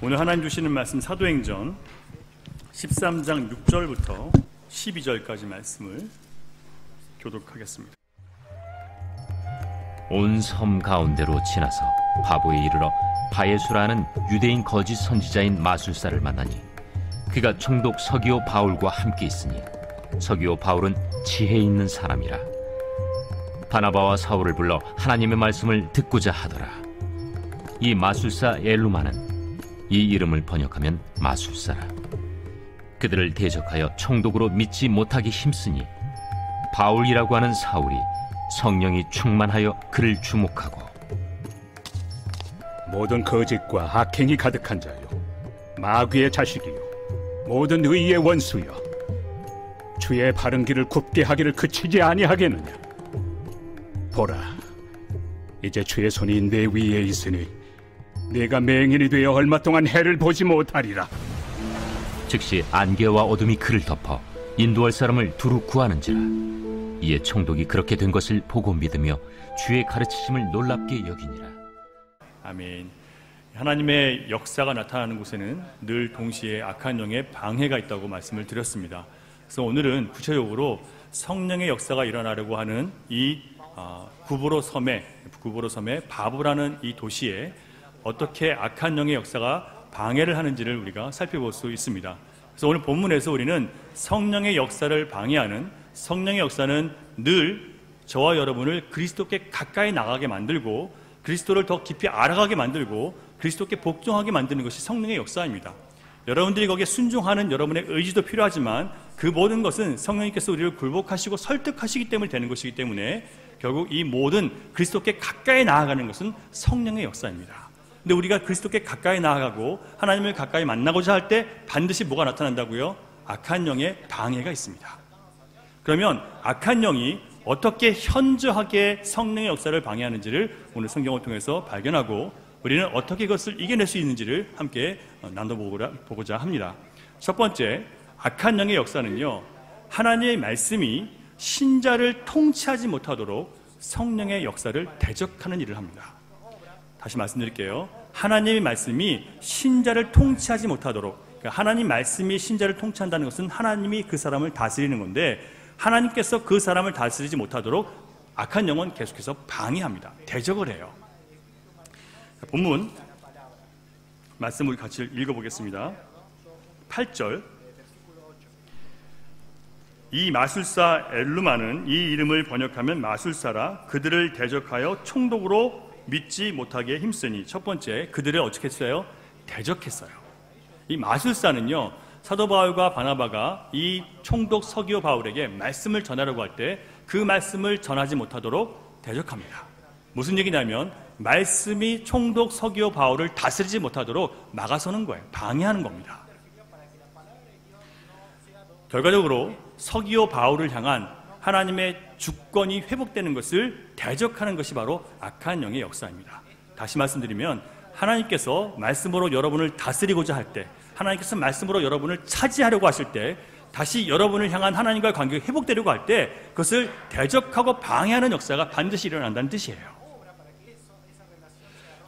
오늘 하나님 주시는 말씀 사도행전 13장 6절부터 12절까지 말씀을 교독하겠습니다. 온 섬 가운데로 지나서 바보에 이르러 바예수라는 유대인 거짓 선지자인 마술사를 만나니 그가 총독 서기오 바울과 함께 있으니 서기오 바울은 지혜 있는 사람이라. 바나바와 사울을 불러 하나님의 말씀을 듣고자 하더라. 이 마술사 엘루마는 이 이름을 번역하면 마술사라. 그들을 대적하여 총독으로 믿지 못하게 힘쓰니 바울이라고 하는 사울이 성령이 충만하여 그를 주목하고, 모든 거짓과 악행이 가득한 자요, 마귀의 자식이요, 모든 의의 원수여, 주의 바른 길을 굽게 하기를 그치지 아니하겠느냐. 보라, 이제 주의 손이 내 위에 있으니 네가 맹인이 되어 얼마 동안 해를 보지 못하리라. 즉시 안개와 어둠이 그를 덮어 인도할 사람을 두루 구하는지라. 이에 총독이 그렇게 된 것을 보고 믿으며 주의 가르치심을 놀랍게 여기니라. 아멘. 하나님의 역사가 나타나는 곳에는 늘 동시에 악한 영의 방해가 있다고 말씀을 드렸습니다. 그래서 오늘은 구체적으로 성령의 역사가 일어나려고 하는 이 구브로 섬의 바브라는 이 도시에 어떻게 악한 영의 역사가 방해를 하는지를 우리가 살펴볼 수 있습니다. 그래서 오늘 본문에서 우리는 성령의 역사를 방해하는, 성령의 역사는 늘 저와 여러분을 그리스도께 가까이 나가게 만들고 그리스도를 더 깊이 알아가게 만들고 그리스도께 복종하게 만드는 것이 성령의 역사입니다. 여러분들이 거기에 순종하는 여러분의 의지도 필요하지만 그 모든 것은 성령님께서 우리를 굴복하시고 설득하시기 때문에 되는 것이기 때문에 결국 이 모든 그리스도께 가까이 나아가는 것은 성령의 역사입니다. 근데 우리가 그리스도께 가까이 나아가고 하나님을 가까이 만나고자 할 때 반드시 뭐가 나타난다고요? 악한 영의 방해가 있습니다. 그러면 악한 영이 어떻게 현저하게 성령의 역사를 방해하는지를 오늘 성경을 통해서 발견하고 우리는 어떻게 그것을 이겨낼 수 있는지를 함께 나눠보고자 합니다. 첫 번째, 악한 영의 역사는요, 하나님의 말씀이 신자를 통치하지 못하도록 성령의 역사를 대적하는 일을 합니다. 다시 말씀드릴게요. 하나님의 말씀이 신자를 통치하지 못하도록, 그러니까 하나님 말씀이 신자를 통치한다는 것은 하나님이 그 사람을 다스리는 건데 하나님께서 그 사람을 다스리지 못하도록 악한 영은 계속해서 방해합니다. 대적을 해요. 본문 말씀 우리 같이 읽어보겠습니다. 8절, 이 마술사 엘루마는 이 이름을 번역하면 마술사라. 그들을 대적하여 총독으로 믿지 못하게 힘쓰니. 첫 번째, 그들을 어떻게 했어요? 대적했어요. 이 마술사는요, 사도 바울과 바나바가 이 총독 서기오 바울에게 말씀을 전하려고 할 때 그 말씀을 전하지 못하도록 대적합니다. 무슨 얘기냐면 말씀이 총독 서기오 바울을 다스리지 못하도록 막아서는 거예요. 방해하는 겁니다. 결과적으로 서기오 바울을 향한 하나님의 주권이 회복되는 것을 대적하는 것이 바로 악한 영의 역사입니다. 다시 말씀드리면 하나님께서 말씀으로 여러분을 다스리고자 할 때, 하나님께서 말씀으로 여러분을 차지하려고 하실 때, 다시 여러분을 향한 하나님과의 관계가 회복되려고 할 때 그것을 대적하고 방해하는 역사가 반드시 일어난다는 뜻이에요.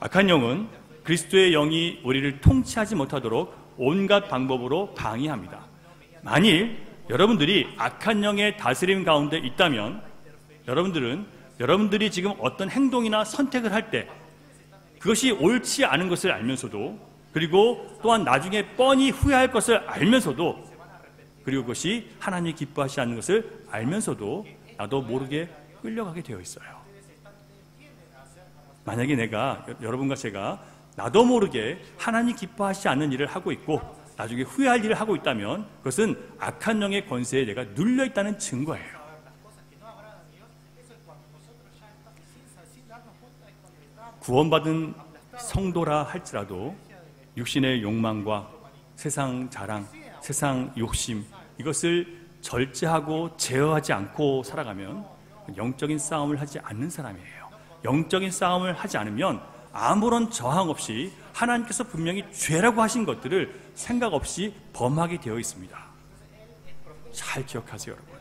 악한 영은 그리스도의 영이 우리를 통치하지 못하도록 온갖 방법으로 방해합니다. 만일 여러분들이 악한 영의 다스림 가운데 있다면 여러분들이 지금 어떤 행동이나 선택을 할 때 그것이 옳지 않은 것을 알면서도, 그리고 또한 나중에 뻔히 후회할 것을 알면서도, 그리고 그것이 하나님이 기뻐하시지 않는 것을 알면서도 나도 모르게 끌려가게 되어 있어요. 만약에 여러분과 제가 나도 모르게 하나님 기뻐하시지 않는 일을 하고 있고 나중에 후회할 일을 하고 있다면 그것은 악한 영의 권세에 내가 눌려 있다는 증거예요. 구원받은 성도라 할지라도 육신의 욕망과 세상 자랑, 세상 욕심, 이것을 절제하고 제어하지 않고 살아가면 영적인 싸움을 하지 않는 사람이에요. 영적인 싸움을 하지 않으면 아무런 저항 없이 하나님께서 분명히 죄라고 하신 것들을 생각 없이 범하게 되어 있습니다. 잘 기억하세요, 여러분.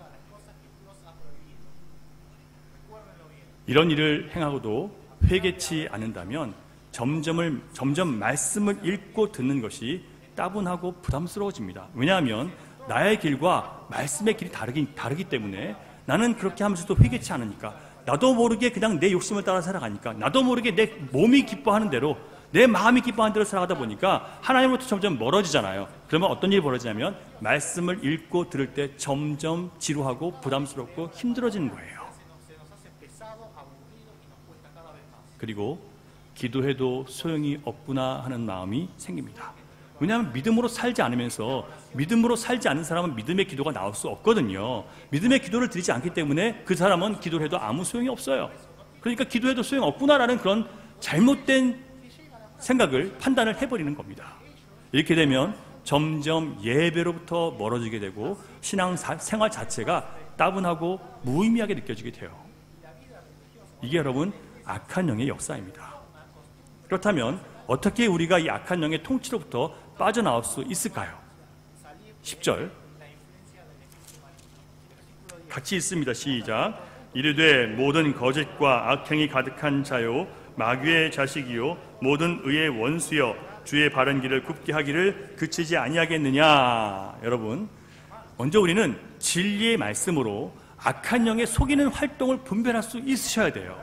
이런 일을 행하고도 회개치 않는다면 점점 말씀을 읽고 듣는 것이 따분하고 부담스러워집니다. 왜냐하면 나의 길과 말씀의 길이 다르기 때문에 나는 그렇게 하면서도 회개치 않으니까, 나도 모르게 그냥 내 욕심을 따라 살아가니까, 나도 모르게 내 몸이 기뻐하는 대로, 내 마음이 기뻐하는 대로 살아가다 보니까 하나님으로부터 점점 멀어지잖아요. 그러면 어떤 일이 벌어지냐면 말씀을 읽고 들을 때 점점 지루하고 부담스럽고 힘들어지는 거예요. 그리고 기도해도 소용이 없구나 하는 마음이 생깁니다. 왜냐하면 믿음으로 살지 않으면서, 믿음으로 살지 않은 사람은 믿음의 기도가 나올 수 없거든요. 믿음의 기도를 드리지 않기 때문에 그 사람은 기도를 해도 아무 소용이 없어요. 그러니까 기도해도 소용 없구나라는 그런 잘못된 생각을, 판단을 해버리는 겁니다. 이렇게 되면 점점 예배로부터 멀어지게 되고 신앙생활 자체가 따분하고 무의미하게 느껴지게 돼요. 이게 여러분 악한 영의 역사입니다. 그렇다면 어떻게 우리가 이 악한 영의 통치로부터 빠져나올 수 있을까요? 10절 같이 읽습니다. 시작. 이르되 모든 거짓과 악행이 가득한 자요 마귀의 자식이요 모든 의의 원수여 주의 바른 길을 굽게 하기를 그치지 아니하겠느냐. 여러분, 먼저 우리는 진리의 말씀으로 악한 영의 속이는 활동을 분별할 수 있으셔야 돼요.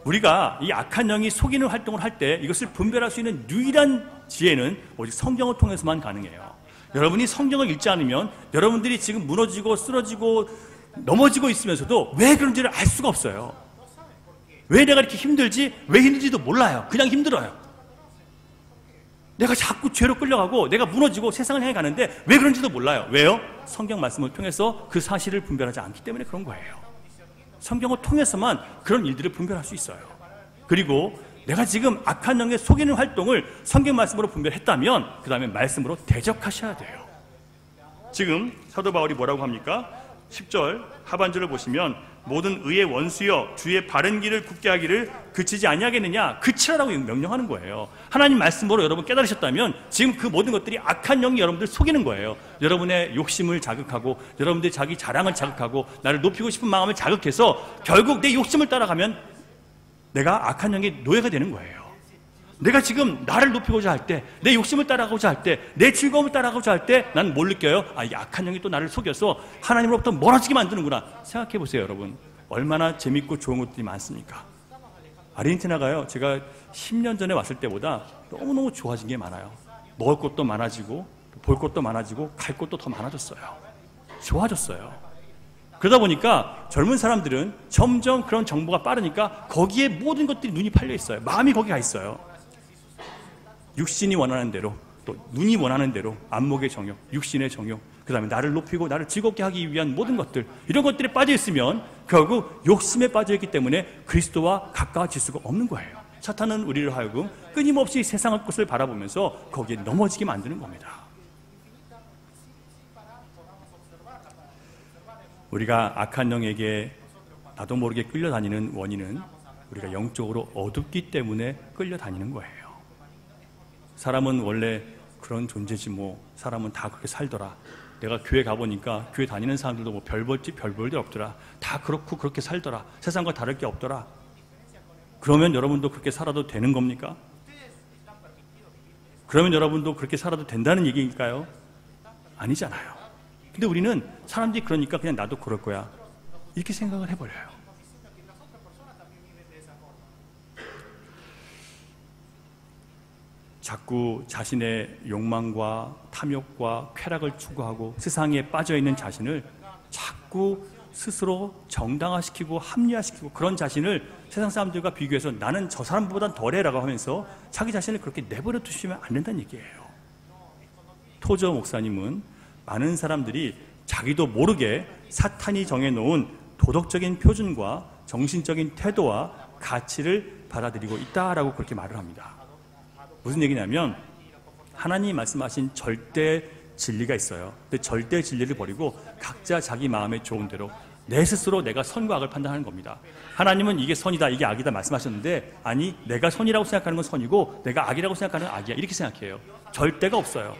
우리가 이 악한 영이 속이는 활동을 할 때 이것을 분별할 수 있는 유일한 지혜는 오직 성경을 통해서만 가능해요. 여러분이 성경을 읽지 않으면 여러분들이 지금 무너지고 쓰러지고 넘어지고 있으면서도 왜 그런지를 알 수가 없어요. 왜 내가 이렇게 힘들지? 왜 힘든지도 몰라요. 그냥 힘들어요. 내가 자꾸 죄로 끌려가고 내가 무너지고 세상을 향해 가는데 왜 그런지도 몰라요. 왜요? 성경 말씀을 통해서 그 사실을 분별하지 않기 때문에 그런 거예요. 성경을 통해서만 그런 일들을 분별할 수 있어요. 그리고 내가 지금 악한 영에 속이는 활동을 성경 말씀으로 분별했다면 그 다음에 말씀으로 대적하셔야 돼요. 지금 사도 바울이 뭐라고 합니까? 10절 하반절을 보시면 모든 의의 원수여 주의 바른 길을 굽게 하기를 그치지 아니하겠느냐. 그치라라고 명령하는 거예요. 하나님 말씀으로 여러분 깨달으셨다면 지금 그 모든 것들이 악한 영이 여러분들 속이는 거예요. 여러분의 욕심을 자극하고 여러분들 자기 자랑을 자극하고 나를 높이고 싶은 마음을 자극해서 결국 내 욕심을 따라가면 내가 악한 영의 노예가 되는 거예요. 내가 지금 나를 높이고자 할 때, 내 욕심을 따라가고자 할 때, 내 즐거움을 따라가고자 할 때 난 뭘 느껴요? 이 악한 영이 또 나를 속여서 하나님으로부터 멀어지게 만드는구나. 생각해 보세요. 여러분, 얼마나 재밌고 좋은 것들이 많습니까? 아르헨티나가요, 제가 10년 전에 왔을 때보다 너무너무 좋아진 게 많아요. 먹을 것도 많아지고 볼 것도 많아지고 갈 것도 더 많아졌어요. 좋아졌어요. 그러다 보니까 젊은 사람들은 점점 그런 정보가 빠르니까 거기에 모든 것들이 눈이 팔려 있어요. 마음이 거기 가 있어요. 육신이 원하는 대로, 또 눈이 원하는 대로 안목의 정욕, 육신의 정욕, 그 다음에 나를 높이고 나를 즐겁게 하기 위한 모든 것들, 이런 것들에 빠져 있으면 결국 욕심에 빠져 있기 때문에 그리스도와 가까워질 수가 없는 거예요. 사탄은 우리를 하여금 끊임없이 세상의 것을 바라보면서 거기에 넘어지게 만드는 겁니다. 우리가 악한 영에게 나도 모르게 끌려다니는 원인은 우리가 영적으로 어둡기 때문에 끌려다니는 거예요. 사람은 원래 그런 존재지 뭐, 사람은 다 그렇게 살더라. 내가 교회 가보니까 교회 다니는 사람들도 뭐 별 볼 일 없더라. 다 그렇고 그렇게 살더라. 세상과 다를 게 없더라. 그러면 여러분도 그렇게 살아도 되는 겁니까? 그러면 여러분도 그렇게 살아도 된다는 얘기일까요? 아니잖아요. 근데 우리는 사람들이 그러니까 그냥 나도 그럴 거야, 이렇게 생각을 해버려요. 자꾸 자신의 욕망과 탐욕과 쾌락을 추구하고 세상에 빠져있는 자신을 자꾸 스스로 정당화시키고 합리화시키고, 그런 자신을 세상 사람들과 비교해서 나는 저 사람보단 덜해라고 하면서 자기 자신을 그렇게 내버려 두시면 안 된다는 얘기예요. 토저 목사님은 많은 사람들이 자기도 모르게 사탄이 정해놓은 도덕적인 표준과 정신적인 태도와 가치를 받아들이고 있다라고 그렇게 말을 합니다. 무슨 얘기냐면 하나님이 말씀하신 절대 진리가 있어요. 근데 절대 진리를 버리고 각자 자기 마음에 좋은 대로 내 스스로 내가 선과 악을 판단하는 겁니다. 하나님은 이게 선이다, 이게 악이다 말씀하셨는데, 아니, 내가 선이라고 생각하는 건 선이고 내가 악이라고 생각하는 건 악이야, 이렇게 생각해요. 절대가 없어요.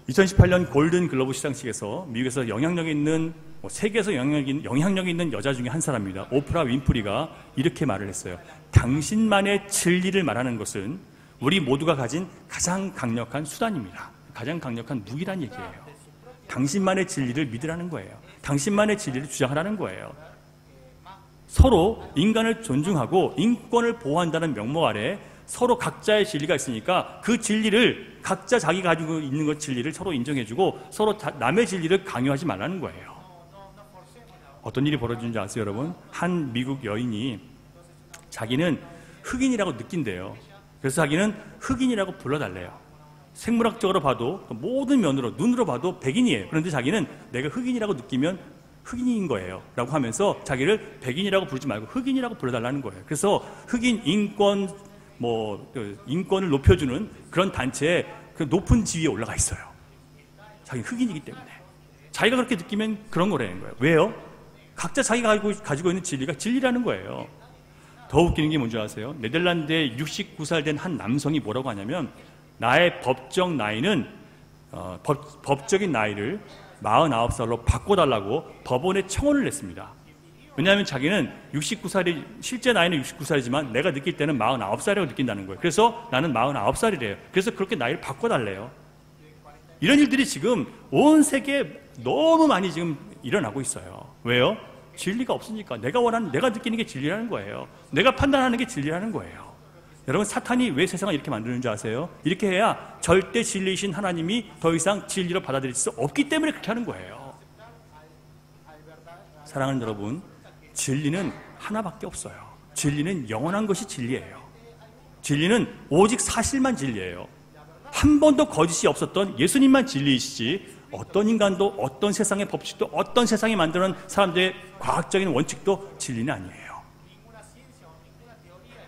2018년 골든 글로브 시상식에서 미국에서 영향력이 있는, 세계에서 영향력이 있는 여자 중에 한 사람입니다. 오프라 윈프리가 이렇게 말을 했어요. 당신만의 진리를 말하는 것은 우리 모두가 가진 가장 강력한 수단입니다. 가장 강력한 무기란 얘기예요. 당신만의 진리를 믿으라는 거예요. 당신만의 진리를 주장하라는 거예요. 서로 인간을 존중하고 인권을 보호한다는 명목 아래 서로 각자의 진리가 있으니까 그 진리를 각자 자기 가지고 있는 것 진리를 서로 인정해주고 서로 남의 진리를 강요하지 말라는 거예요. 어떤 일이 벌어지는지 아세요, 여러분? 한 미국 여인이 자기는 흑인이라고 느낀대요. 그래서 자기는 흑인이라고 불러달래요. 생물학적으로 봐도 모든 면으로 눈으로 봐도 백인이에요. 그런데 자기는 내가 흑인이라고 느끼면 흑인인 거예요 라고 하면서 자기를 백인이라고 부르지 말고 흑인이라고 불러달라는 거예요. 그래서 흑인 인권 인권을 높여주는 그런 단체에 그 높은 지위에 올라가 있어요. 자기는 흑인이기 때문에. 자기가 그렇게 느끼면 그런 거라는 거예요. 왜요? 각자 자기가 가지고 있는 진리가 진리라는 거예요. 더 웃기는 게 뭔지 아세요? 네덜란드에 69살 된 한 남성이 뭐라고 하냐면 나의 법적 나이는 법적인 나이를 49살로 바꿔달라고 법원에 청원을 냈습니다. 왜냐하면 자기는 69살이 실제 나이는 69살이지만 내가 느낄 때는 49살이라고 느낀다는 거예요. 그래서 나는 49살이래요. 그래서 그렇게 나이를 바꿔달래요. 이런 일들이 지금 온 세계에 너무 많이 지금 일어나고 있어요. 왜요? 진리가 없으니까. 내가 느끼는 게 진리라는 거예요. 내가 판단하는 게 진리라는 거예요. 여러분, 사탄이 왜 세상을 이렇게 만드는 줄 아세요? 이렇게 해야 절대 진리이신 하나님이 더 이상 진리로 받아들일 수 없기 때문에 그렇게 하는 거예요. 사랑하는 여러분, 진리는 하나밖에 없어요. 진리는 영원한 것이 진리예요. 진리는 오직 사실만 진리예요. 한 번도 거짓이 없었던 예수님만 진리이시지 어떤 인간도 어떤 세상의 법칙도 어떤 세상이 만드는 사람들의 과학적인 원칙도 진리는 아니에요.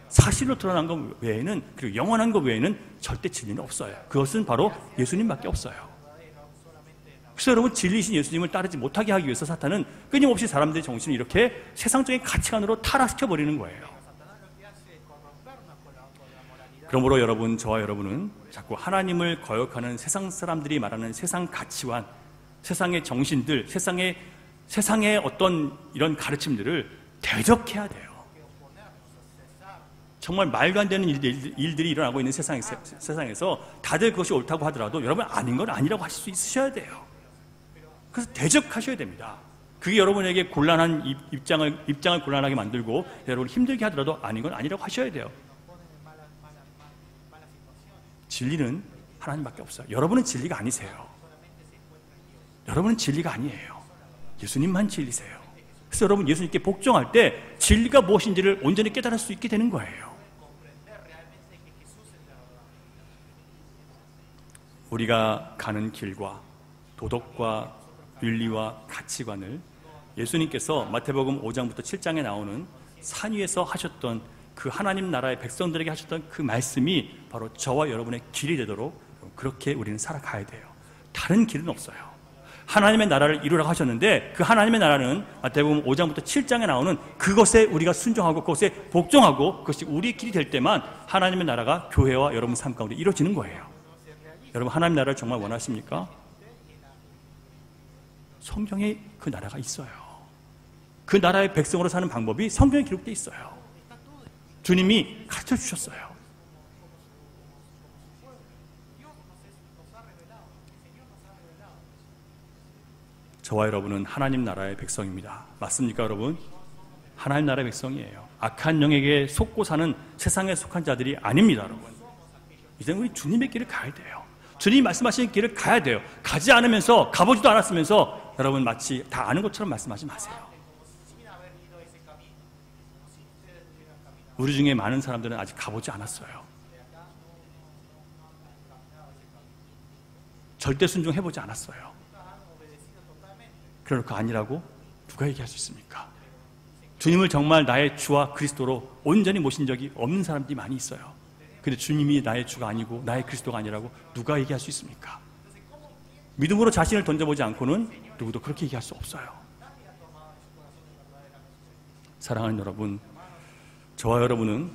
사실로 드러난 것 외에는, 그리고 영원한 것 외에는 절대 진리는 없어요. 그것은 바로 예수님밖에 없어요. 그래서 여러분, 진리이신 예수님을 따르지 못하게 하기 위해서 사탄은 끊임없이 사람들의 정신을 이렇게 세상적인 가치관으로 타락시켜버리는 거예요. 그러므로 여러분, 저와 여러분은 자꾸 하나님을 거역하는 세상 사람들이 말하는 세상 가치관, 세상의 정신들, 세상의 어떤 이런 가르침들을 대적해야 돼요. 정말 말도 안 되는 일들이 일어나고 있는 세상에서 다들 그것이 옳다고 하더라도 여러분 아닌 건 아니라고 하실 수 있으셔야 돼요. 그래서 대적하셔야 됩니다. 그게 여러분에게 곤란한 입장을 곤란하게 만들고 여러분 힘들게 하더라도 아닌 건 아니라고 하셔야 돼요. 진리는 하나님밖에 없어요. 여러분은 진리가 아니세요. 여러분은 진리가 아니에요. 예수님만 진리세요. 그래서 여러분 예수님께 복종할 때 진리가 무엇인지를 온전히 깨달을 수 있게 되는 거예요. 우리가 가는 길과 도덕과 윤리와 가치관을 예수님께서 마태복음 5장부터 7장에 나오는 산 위에서 하셨던 그 하나님 나라의 백성들에게 하셨던 그 말씀이 바로 저와 여러분의 길이 되도록 그렇게 우리는 살아가야 돼요. 다른 길은 없어요. 하나님의 나라를 이루라고 하셨는데 그 하나님의 나라는 마태복음 5장부터 7장에 나오는 그것에 우리가 순종하고 그것에 복종하고 그것이 우리의 길이 될 때만 하나님의 나라가 교회와 여러분 삶 가운데 이루어지는 거예요. 여러분 하나님 나라를 정말 원하십니까? 성경에 그 나라가 있어요. 그 나라의 백성으로 사는 방법이 성경에 기록되어 있어요. 주님이 가르쳐 주셨어요. 저와 여러분은 하나님 나라의 백성입니다. 맞습니까, 여러분? 하나님 나라의 백성이에요. 악한 영에게 속고 사는 세상에 속한 자들이 아닙니다, 여러분. 이제는 우리 주님의 길을 가야 돼요. 주님이 말씀하시는 길을 가야 돼요. 가지 않으면서, 가보지도 않았으면서 여러분 마치 다 아는 것처럼 말씀하지 마세요. 우리 중에 많은 사람들은 아직 가보지 않았어요. 절대 순종해보지 않았어요. 그러니까 아니라고 누가 얘기할 수 있습니까? 주님을 정말 나의 주와 그리스도로 온전히 모신 적이 없는 사람들이 많이 있어요. 근데 주님이 나의 주가 아니고 나의 그리스도가 아니라고 누가 얘기할 수 있습니까? 믿음으로 자신을 던져보지 않고는 누구도 그렇게 얘기할 수 없어요. 사랑하는 여러분, 저와 여러분은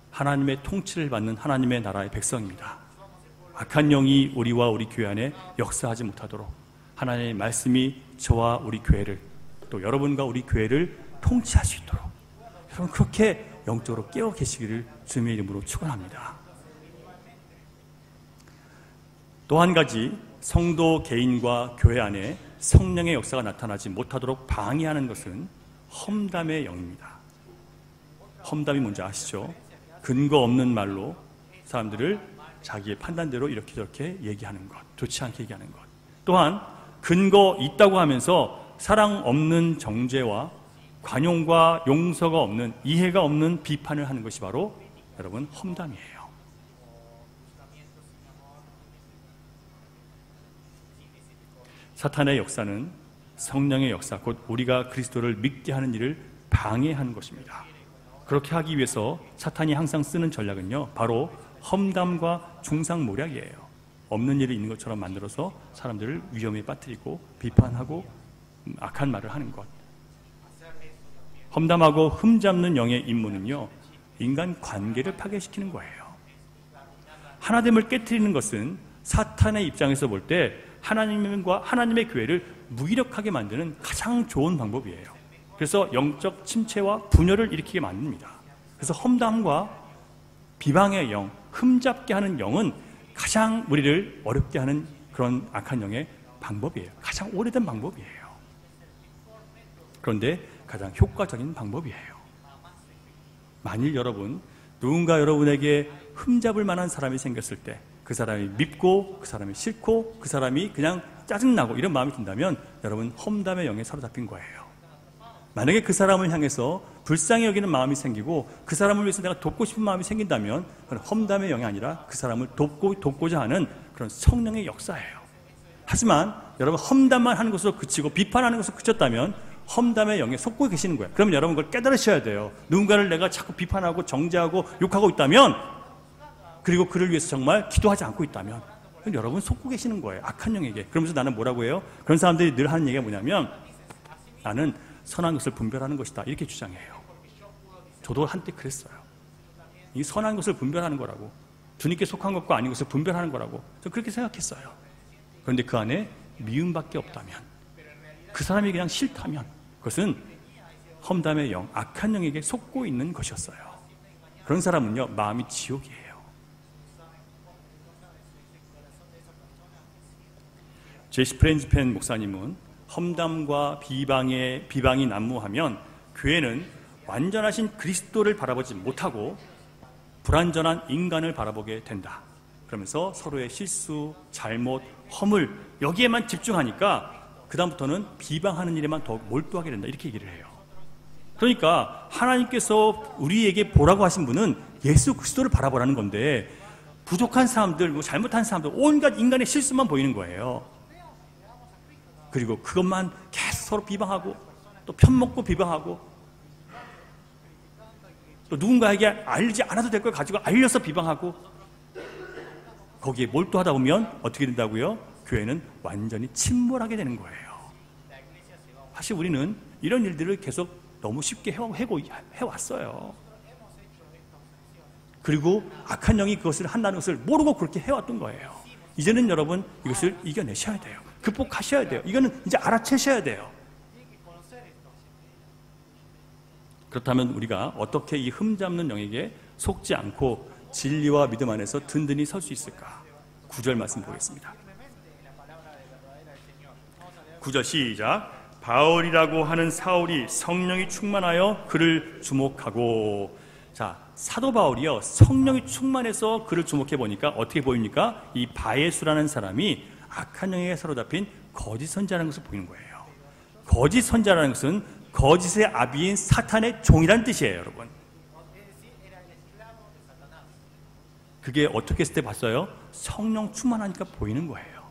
하나님의 통치를 받는 하나님의 나라의 백성입니다. 악한 영이 우리와 우리 교회 안에 역사하지 못하도록 하나님의 말씀이 저와 우리 교회를 또 여러분과 우리 교회를 통치할 수 있도록 여러분 그렇게 영적으로 깨어 계시기를 주님의 이름으로 축원합니다. 또 한 가지, 성도 개인과 교회 안에 성령의 역사가 나타나지 못하도록 방해하는 것은 험담의 영입니다. 험담이 뭔지 아시죠? 근거 없는 말로 사람들을 자기의 판단대로 이렇게 저렇게 얘기하는 것, 좋지 않게 얘기하는 것. 또한 근거 있다고 하면서 사랑 없는 정죄와 관용과 용서가 없는, 이해가 없는 비판을 하는 것이 바로 여러분 험담이에요. 사탄의 역사는 성령의 역사, 곧 우리가 그리스도를 믿게 하는 일을 방해하는 것입니다. 그렇게 하기 위해서 사탄이 항상 쓰는 전략은요, 바로 험담과 중상모략이에요. 없는 일이 있는 것처럼 만들어서 사람들을 위험에 빠뜨리고 비판하고 악한 말을 하는 것. 험담하고 흠잡는 영의 임무는요, 인간 관계를 파괴시키는 거예요. 하나됨을 깨트리는 것은 사탄의 입장에서 볼 때 하나님과 하나님의 교회를 무기력하게 만드는 가장 좋은 방법이에요. 그래서 영적 침체와 분열을 일으키게 만듭니다. 그래서 험담과 비방의 영, 흠잡게 하는 영은 가장 우리를 어렵게 하는 그런 악한 영의 방법이에요. 가장 오래된 방법이에요. 그런데 가장 효과적인 방법이에요. 만일 여러분, 누군가 여러분에게 흠잡을 만한 사람이 생겼을 때 그 사람이 밉고 그 사람이 싫고 그 사람이 그냥 짜증나고 이런 마음이 든다면 여러분 험담의 영에 사로잡힌 거예요. 만약에 그 사람을 향해서 불쌍히 여기는 마음이 생기고 그 사람을 위해서 내가 돕고 싶은 마음이 생긴다면 그건 험담의 영이 아니라 그 사람을 돕고자 하는 그런 성령의 역사예요. 하지만 여러분 험담만 하는 것으로 그치고 비판하는 것으로 그쳤다면 험담의 영에 속고 계시는 거예요. 그러면 여러분 그걸 깨달으셔야 돼요. 누군가를 내가 자꾸 비판하고 정죄하고 욕하고 있다면, 그리고 그를 위해서 정말 기도하지 않고 있다면 여러분 속고 계시는 거예요. 악한 영에게. 그러면서 나는 뭐라고 해요? 그런 사람들이 늘 하는 얘기가 뭐냐면 나는 선한 것을 분별하는 것이다, 이렇게 주장해요. 저도 한때 그랬어요. 이 선한 것을 분별하는 거라고, 주님께 속한 것과 아닌 것을 분별하는 거라고 저는 그렇게 생각했어요. 그런데 그 안에 미움밖에 없다면, 그 사람이 그냥 싫다면 그것은 험담의 영, 악한 영에게 속고 있는 것이었어요. 그런 사람은요 마음이 지옥이에요. 제시 프렌즈펜 목사님은 험담과 비방이 난무하면 교회는 완전하신 그리스도를 바라보지 못하고 불완전한 인간을 바라보게 된다. 그러면서 서로의 실수, 잘못, 허물 여기에만 집중하니까 그 다음부터는 비방하는 일에만 더 몰두하게 된다, 이렇게 얘기를 해요. 그러니까 하나님께서 우리에게 보라고 하신 분은 예수 그리스도를 바라보라는 건데 부족한 사람들, 잘못한 사람들, 온갖 인간의 실수만 보이는 거예요. 그리고 그것만 계속 서로 비방하고 또 편먹고 비방하고 또 누군가에게 알지 않아도 될 걸 가지고 알려서 비방하고, 거기에 몰두하다 보면 어떻게 된다고요? 교회는 완전히 침몰하게 되는 거예요. 사실 우리는 이런 일들을 계속 너무 쉽게 해왔어요. 그리고 악한 영이 그것을 한다는 것을 모르고 그렇게 해왔던 거예요. 이제는 여러분 이것을 이겨내셔야 돼요. 극복하셔야 돼요. 이거는 이제 알아채셔야 돼요. 그렇다면 우리가 어떻게 이 흠잡는 영에게 속지 않고 진리와 믿음 안에서 든든히 설 수 있을까? 9절 말씀 보겠습니다. 9절 시작. 바울이라고 하는 사울이 성령이 충만하여 그를 주목하고. 자, 사도 바울이요 성령이 충만해서 그를 주목해 보니까 어떻게 보입니까? 이 바예수라는 사람이 악한 영에게 사로잡힌 거짓 선지자라는 것을 보이는 거예요. 거짓 선지자라는 것은 거짓의 아비인 사탄의 종이라는 뜻이에요, 여러분. 그게 어떻게 했을 때 봤어요? 성령 충만하니까 보이는 거예요.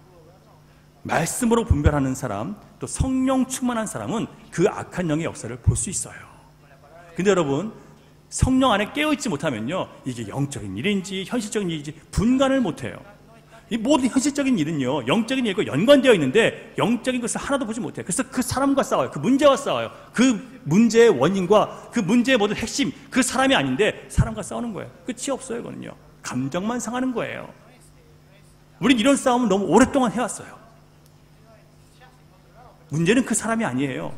말씀으로 분별하는 사람, 또 성령 충만한 사람은 그 악한 영의 역사를 볼 수 있어요. 근데 여러분 성령 안에 깨어있지 못하면요 이게 영적인 일인지 현실적인 일인지 분간을 못해요. 이 모든 현실적인 일은요 영적인 일과 연관되어 있는데 영적인 것을 하나도 보지 못해요. 그래서 그 사람과 싸워요. 그 문제와 싸워요. 그 문제의 원인과 그 문제의 모든 핵심, 그 사람이 아닌데 사람과 싸우는 거예요. 끝이 없어요. 이거는요 감정만 상하는 거예요. 우린 이런 싸움을 너무 오랫동안 해왔어요. 문제는 그 사람이 아니에요.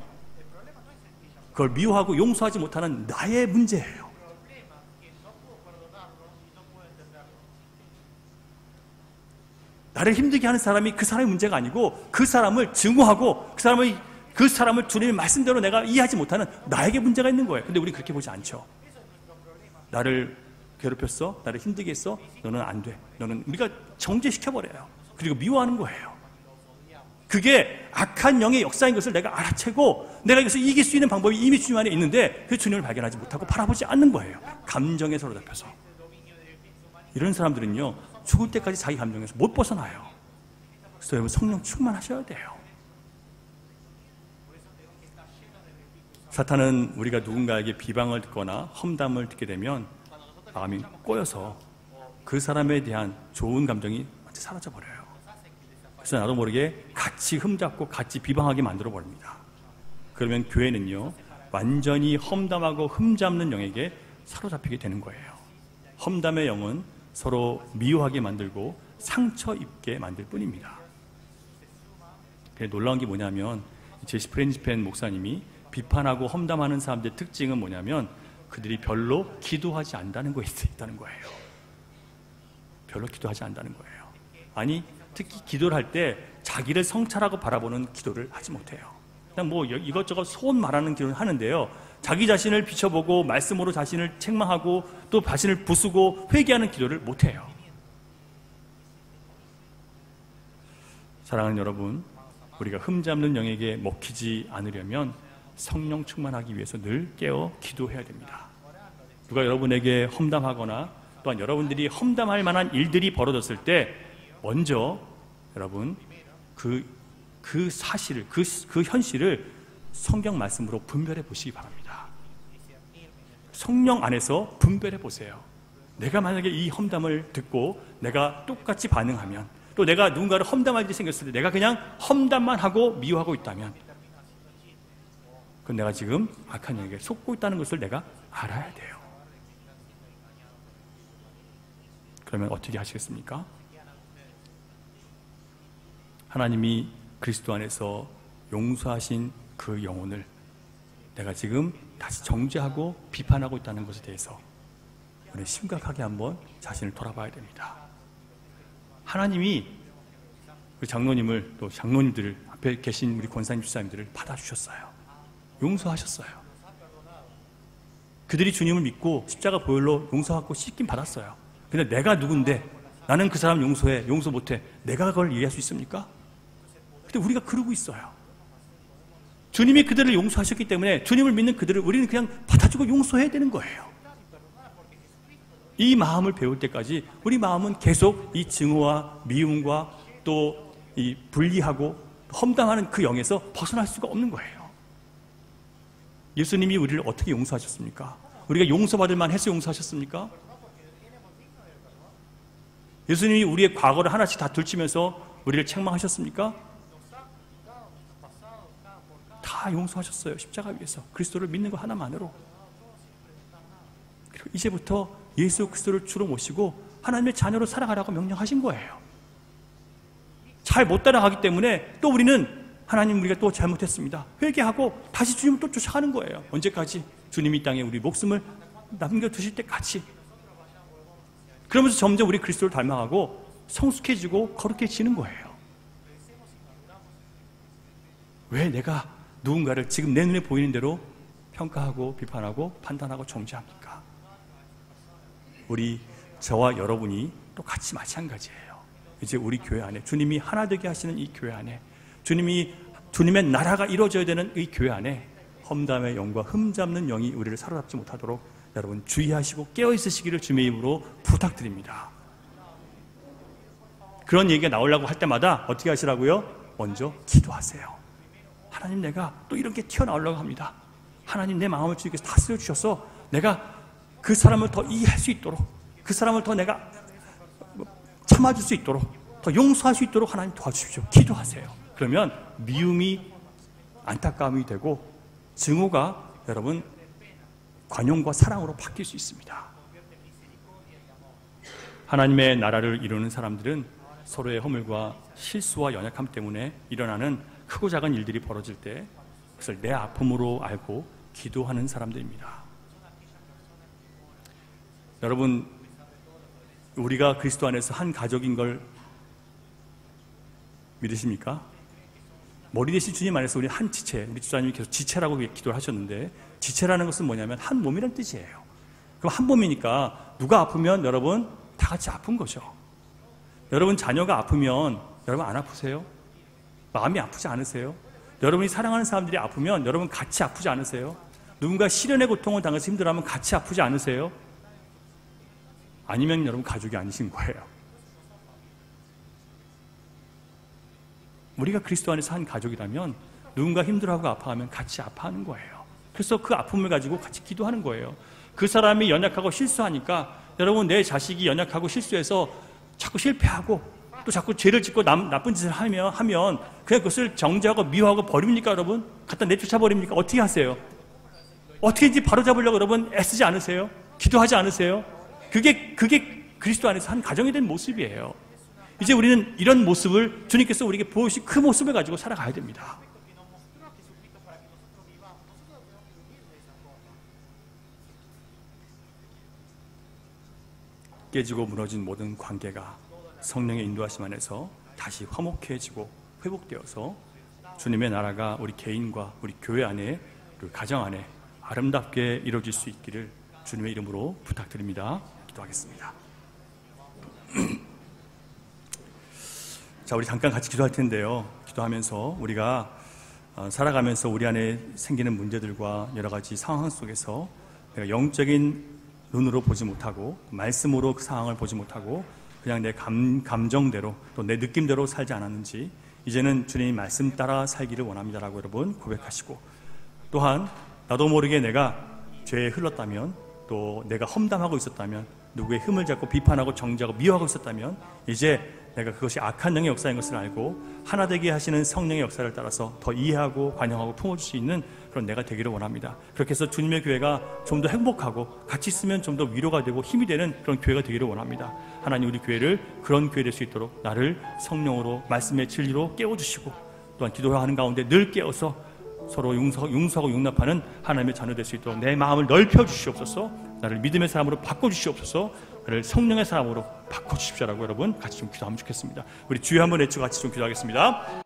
그걸 미워하고 용서하지 못하는 나의 문제예요. 나를 힘들게 하는 사람이 그 사람의 문제가 아니고 그 사람을 증오하고 그 사람을 주님의 말씀대로 내가 이해하지 못하는 나에게 문제가 있는 거예요. 근데 우리 그렇게 보지 않죠. 나를 괴롭혔어? 나를 힘들게 했어? 너는 안 돼. 너는 우리가 정죄시켜버려요. 그리고 미워하는 거예요. 그게 악한 영의 역사인 것을 내가 알아채고 내가 이것을 이길 수 있는 방법이 이미 주님 안에 있는데 그 주님을 발견하지 못하고 바라보지 않는 거예요. 감정에 사로잡혀서. 이런 사람들은요, 죽을 때까지 자기 감정에서 못 벗어나요. 그래서 여러분 성령 충만하셔야 돼요. 사탄은 우리가 누군가에게 비방을 듣거나 험담을 듣게 되면 마음이 꼬여서 그 사람에 대한 좋은 감정이 완전히 사라져버려요. 그래서 나도 모르게 같이 흠잡고 같이 비방하게 만들어버립니다. 그러면 교회는요, 완전히 험담하고 흠잡는 영에게 사로잡히게 되는 거예요. 험담의 영은 서로 미워하게 만들고 상처 입게 만들 뿐입니다. 놀라운 게 뭐냐면 제시 프렌치펜 목사님이 비판하고 험담하는 사람들의 특징은 뭐냐면 그들이 별로 기도하지 않는다는 것이 있다는 거예요. 별로 기도하지 않는다는 거예요. 아니, 특히 기도를 할 때 자기를 성찰하고 바라보는 기도를 하지 못해요. 그냥 뭐 이것저것 소원 말하는 기도를 하는데요, 자기 자신을 비춰보고 말씀으로 자신을 책망하고 또 자신을 부수고 회개하는 기도를 못해요. 사랑하는 여러분, 우리가 흠잡는 영에게 먹히지 않으려면 성령 충만하기 위해서 늘 깨어 기도해야 됩니다. 누가 여러분에게 험담하거나 또한 여러분들이 험담할 만한 일들이 벌어졌을 때 먼저 여러분 그 사실을, 그 현실을 성경 말씀으로 분별해 보시기 바랍니다. 성령 안에서 분별해 보세요. 내가 만약에 이 험담을 듣고 내가 똑같이 반응하면, 또 내가 누군가를 험담할 일이 생겼을 때 내가 그냥 험담만 하고 미워하고 있다면, 그건 내가 지금 악한 영에게 속고 있다는 것을 내가 알아야 돼요. 그러면 어떻게 하시겠습니까? 하나님이 그리스도 안에서 용서하신 그 영혼을 내가 지금 다시 정죄하고 비판하고 있다는 것에 대해서 우리 심각하게 한번 자신을 돌아봐야 됩니다. 하나님이 우리 장로님을, 또 장로님들을, 앞에 계신 우리 권사님, 집사님들을 받아주셨어요. 용서하셨어요. 그들이 주님을 믿고 십자가 보혈로 용서받고 씻긴 받았어요. 근데 내가 누군데 나는 그 사람 용서해, 용서 못해, 내가 그걸 이해할 수 있습니까? 근데 우리가 그러고 있어요. 주님이 그들을 용서하셨기 때문에 주님을 믿는 그들을 우리는 그냥 받아주고 용서해야 되는 거예요. 이 마음을 배울 때까지 우리 마음은 계속 이 증오와 미움과 또 이 분리하고 험담하는 그 영에서 벗어날 수가 없는 거예요. 예수님이 우리를 어떻게 용서하셨습니까? 우리가 용서받을 만해서 용서하셨습니까? 예수님이 우리의 과거를 하나씩 다 들추면서 우리를 책망하셨습니까? 다 용서하셨어요. 십자가 위에서 그리스도를 믿는 것 하나만으로. 그리고 이제부터 예수 그리스도를 주로 모시고 하나님의 자녀로 살아가라고 명령하신 거예요. 잘 못 따라가기 때문에 또 우리는 하나님, 우리가 또 잘못했습니다, 회개하고 다시 주님을 또 쫓아가는 거예요. 언제까지? 주님이 이 땅에 우리 목숨을 남겨두실 때까지. 그러면서 점점 우리 그리스도를 닮아가고 성숙해지고 거룩해지는 거예요. 왜 내가 누군가를 지금 내 눈에 보이는 대로 평가하고 비판하고 판단하고 정죄합니까? 저와 여러분이 똑같이 마찬가지예요. 이제 우리 교회 안에, 주님이 하나 되게 하시는 이 교회 안에, 주님의 나라가 이루어져야 되는 이 교회 안에 험담의 영과 흠잡는 영이 우리를 사로잡지 못하도록 여러분 주의하시고 깨어있으시기를 주님의 이름으로 부탁드립니다. 그런 얘기가 나오려고 할 때마다 어떻게 하시라고요? 먼저 기도하세요. 하나님, 내가 또 이런 게 튀어나오려고 합니다. 하나님, 내 마음을 주님께서 다스려 주셔서 내가 그 사람을 더 이해할 수 있도록, 그 사람을 더 내가 참아줄 수 있도록, 더 용서할 수 있도록 하나님 도와주십시오. 기도하세요. 그러면 미움이 안타까움이 되고 증오가 여러분 관용과 사랑으로 바뀔 수 있습니다. 하나님의 나라를 이루는 사람들은 서로의 허물과 실수와 연약함 때문에 일어나는 크고 작은 일들이 벌어질 때 그것을 내 아픔으로 알고 기도하는 사람들입니다. 여러분, 우리가 그리스도 안에서 한 가족인 걸 믿으십니까? 머리 대신 주님 안에서 우리 한 지체, 우리 주사님이 계속 지체라고 기도를 하셨는데, 지체라는 것은 뭐냐면 한 몸이라는 뜻이에요. 그럼 한 몸이니까 누가 아프면 여러분 다 같이 아픈 거죠. 여러분 자녀가 아프면 여러분 안 아프세요? 마음이 아프지 않으세요? 여러분이 사랑하는 사람들이 아프면 여러분 같이 아프지 않으세요? 누군가 시련의 고통을 당해서 힘들어하면 같이 아프지 않으세요? 아니면 여러분 가족이 아니신 거예요. 우리가 그리스도 안에서 한 가족이라면 누군가 힘들어하고 아파하면 같이 아파하는 거예요. 그래서 그 아픔을 가지고 같이 기도하는 거예요. 그 사람이 연약하고 실수하니까 여러분 내 자식이 연약하고 실수해서 자꾸 실패하고 또 자꾸 죄를 짓고 나쁜 짓을 하면 그냥 그것을 정죄하고 미워하고 버립니까 여러분? 갖다 내쫓아 버립니까? 어떻게 하세요? 어떻게든지 바로잡으려고 여러분 애쓰지 않으세요? 기도하지 않으세요? 그게 그리스도 안에서 한 가정이 된 모습이에요. 이제 우리는 이런 모습을 주님께서 우리에게 보여주신 그 모습을 가지고 살아가야 됩니다. 깨지고 무너진 모든 관계가 성령의 인도하심 안에서 다시 화목해지고 회복되어서 주님의 나라가 우리 개인과 우리 교회 안에, 우리 가정 안에 아름답게 이루어질 수 있기를 주님의 이름으로 부탁드립니다. 기도하겠습니다. 자, 우리 잠깐 같이 기도할 텐데요. 기도하면서 우리가 살아가면서 우리 안에 생기는 문제들과 여러 가지 상황 속에서 내가 영적인 눈으로 보지 못하고 말씀으로 그 상황을 보지 못하고 그냥 내 감정대로 또 내 느낌대로 살지 않았는지 이제는 주님의 말씀 따라 살기를 원합니다라고 여러분 고백하시고, 또한 나도 모르게 내가 죄에 흘렀다면, 또 내가 험담하고 있었다면, 누구의 흠을 잡고 비판하고 정죄하고 미워하고 있었다면 이제 내가 그것이 악한 영의 역사인 것을 알고 하나 되게 하시는 성령의 역사를 따라서 더 이해하고 관용하고 품어줄 수 있는 그런 내가 되기를 원합니다. 그렇게 해서 주님의 교회가 좀 더 행복하고 같이 있으면 좀 더 위로가 되고 힘이 되는 그런 교회가 되기를 원합니다. 하나님 우리 교회를 그런 교회 될 수 있도록 나를 성령으로 말씀의 진리로 깨워주시고, 또한 기도하는 가운데 늘 깨어서 서로 용서하고 용납하는 하나님의 자녀 될 수 있도록 내 마음을 넓혀주시옵소서. 나를 믿음의 사람으로 바꿔주시옵소서. 나를 성령의 사람으로 바꿔주십시오라고 여러분 같이 좀 기도하면 좋겠습니다. 우리 주여 한번 외치고 같이 좀 기도하겠습니다.